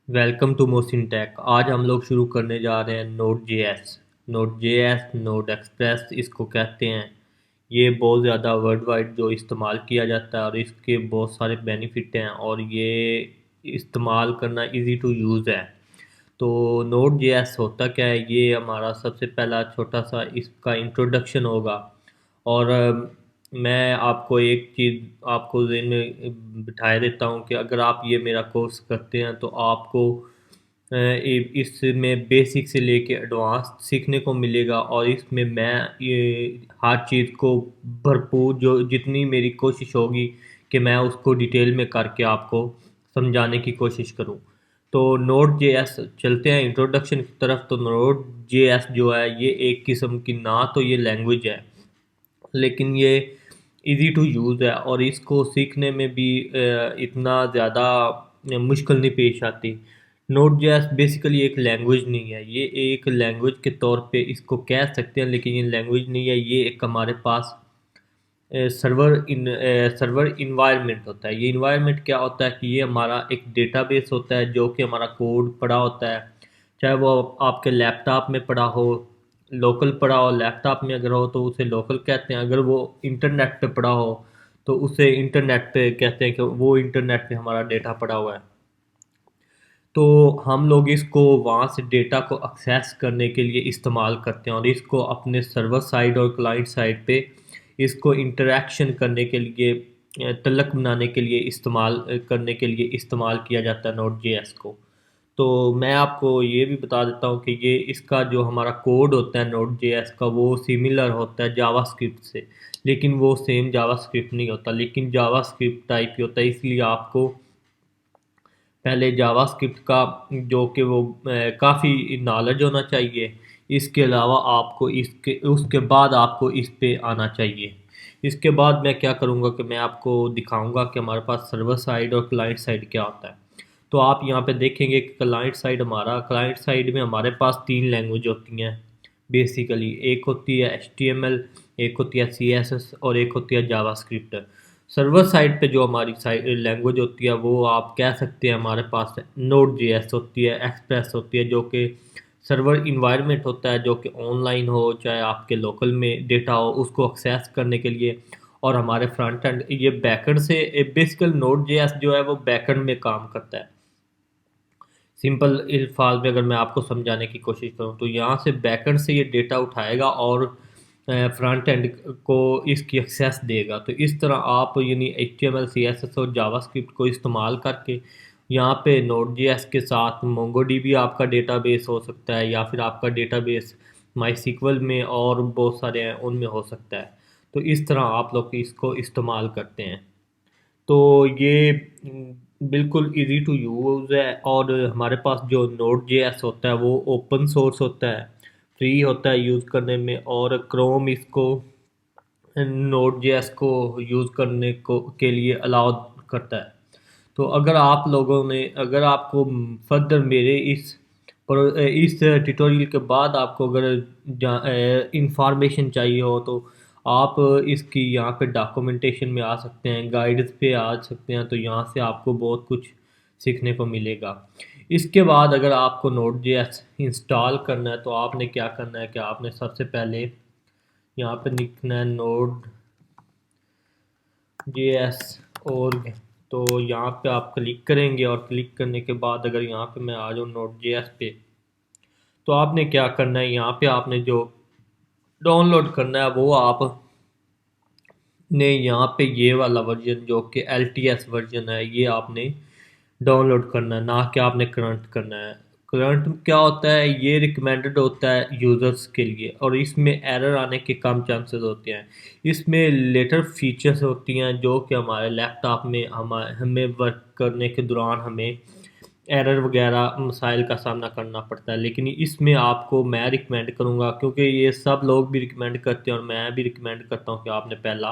Welcome to Mosin take. आज हम लोग शुरू करने जा रहे हैं नोड एक्सप्रेस इसको कहते हैं। ये बहुत ज़्यादा वर्ल्ड वाइड जो इस्तेमाल किया जाता है और इसके बहुत सारे बेनिफिट हैं और ये इस्तेमाल करना इजी टू यूज़ है। तो नोड जेएस होता क्या है, ये हमारा सबसे पहला छोटा सा इसका इंट्रोडक्शन होगा। और मैं आपको एक चीज़ आपको ज़हन में बिठाए देता हूँ कि अगर आप ये मेरा कोर्स करते हैं तो आपको इसमें बेसिक से लेके एडवांस सीखने को मिलेगा और इसमें मैं ये हर चीज़ को भरपूर जो जितनी मेरी कोशिश होगी कि मैं उसको डिटेल में करके आपको समझाने की कोशिश करूँ। तो नोड जेएस चलते हैं इंट्रोडक्शन की तरफ। तो नोड जेएस जो है ये एक किस्म की ना तो ये लैंग्वेज है, लेकिन ये इजी टू यूज़ है और इसको सीखने में भी इतना ज़्यादा मुश्किल नहीं पेश आती। नोड जेएस बेसिकली एक लैंग्वेज नहीं है, ये एक लैंग्वेज के तौर पे इसको कह सकते हैं, लेकिन ये लैंग्वेज नहीं है। ये एक हमारे पास सर्वर इन्वायरमेंट होता है। ये इन्वायरमेंट क्या होता है कि ये हमारा एक डेटाबेस होता है जो कि हमारा कोड पड़ा होता है, चाहे वो आपके लैपटॉप में पड़ा हो, लोकल पड़ा हो। लैपटॉप में अगर हो तो उसे लोकल कहते हैं, अगर वो इंटरनेट पे पड़ा हो तो उसे इंटरनेट पे कहते हैं कि वो इंटरनेट पे हमारा डेटा पड़ा हुआ है। तो हम लोग इसको वहाँ से डेटा को एक्सेस करने के लिए इस्तेमाल करते हैं और इसको अपने सर्वर साइड और क्लाइंट साइड पे इसको इंटरेक्शन करने के लिए तलक बनाने के लिए करने के लिए इस्तेमाल किया जाता है नोड जेएस को। तो मैं आपको ये भी बता देता हूँ कि ये इसका जो हमारा कोड होता है नोड जेएस का वो सिमिलर होता है जावास्क्रिप्ट से, लेकिन वो सेम जावास्क्रिप्ट नहीं होता, लेकिन जावास्क्रिप्ट टाइप ही होता है। इसलिए आपको पहले जावास्क्रिप्ट का जो कि वो काफ़ी नॉलेज होना चाहिए। इसके अलावा आपको इसके उसके बाद आपको इस पे आना चाहिए। इसके बाद मैं क्या करूँगा कि मैं आपको दिखाऊंगा कि हमारे पास सर्वर साइड और क्लाइंट साइड क्या होता है। तो आप यहाँ पे देखेंगे कि क्लाइंट साइड में हमारे पास तीन लैंग्वेज होती हैं बेसिकली। एक होती है HTML, एक होती है CSS और एक होती है जावास्क्रिप्ट। सर्वर साइड पे जो हमारी साइड लैंग्वेज होती है वो आप कह सकते हैं हमारे पास नोड जेएस होती है, एक्सप्रेस होती है, जो कि सर्वर इन्वायरमेंट होता है जो कि ऑनलाइन हो चाहे आपके लोकल में डेटा हो उसको एक्सेस करने के लिए। और हमारे फ्रंट एंड ये बैकएंड से बेसिकल नोड जेएस जो है वो बैकएंड में काम करता है। सिंपल अल्फाज में अगर मैं आपको समझाने की कोशिश करूँ तो यहाँ से बैकएंड से ये डेटा उठाएगा और फ्रंट एंड को इसकी एक्सेस देगा। तो इस तरह आप यानी HTML CSS और जावास्क्रिप्ट को इस्तेमाल करके यहाँ पे नोड जेएस के साथ मोंगोडीबी आपका डेटाबेस हो सकता है, या फिर आपका डेटाबेस माईसीक्वल में और बहुत सारे हैं उनमें हो सकता है। तो इस तरह आप लोग इसको इस्तेमाल करते हैं। तो ये बिल्कुल इजी टू यूज़ है। और हमारे पास जो नोड जेएस होता है वो ओपन सोर्स होता है, फ्री होता है यूज़ करने में। और क्रोम इसको नोड जेएस को यूज़ करने को के लिए अलाउ करता है। तो अगर आपको फर्दर मेरे इस ट्यूटोरियल के बाद आपको अगर इंफॉर्मेशन चाहिए हो तो आप इसकी यहाँ पे डॉक्यूमेंटेशन में आ सकते हैं, गाइड्स पे आ सकते हैं। तो यहाँ से आपको बहुत कुछ सीखने को मिलेगा। इसके बाद अगर आपको नोड जेएस इंस्टॉल करना है तो आपने क्या करना है कि आपने सबसे पहले यहाँ पे लिखना है नोड जेएस org। तो यहाँ पे आप क्लिक करेंगे और क्लिक करने के बाद अगर यहाँ पे मैं आ जाऊँ नोड जेएस पे, तो आपने क्या करना है, यहाँ पे आपने जो डाउनलोड करना है वो आप ने यहाँ पे ये वाला वर्जन जो कि LTS वर्जन है ये आपने डाउनलोड करना है, ना कि आपने करंट करना है। करंट क्या होता है, ये रिकमेंडेड होता है यूज़र्स के लिए और इसमें एरर आने के कम चांसेस होते हैं। इसमें लेटर फीचर्स होती हैं जो कि हमारे लैपटॉप में हमें वर्क करने के दौरान हमें एरर वगैरह मसाइल का सामना करना पड़ता है। लेकिन इसमें आपको मैं रिकमेंड करूँगा, क्योंकि ये सब लोग भी रिकमेंड करते हैं और मैं भी रिकमेंड करता हूँ कि आपने पहला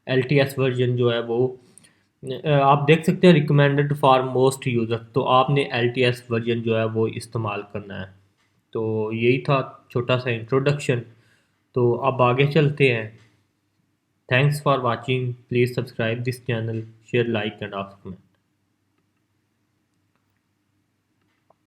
LTS वर्जन जो है वो आप देख सकते हैं रिकमेंडेड फॉर मोस्ट यूज़र। तो आपने LTS वर्जन जो है वो इस्तेमाल करना है। तो यही था छोटा सा इंट्रोडक्शन। तो अब आगे चलते हैं। Thanks for watching, please subscribe this channel, share, like and ask comment.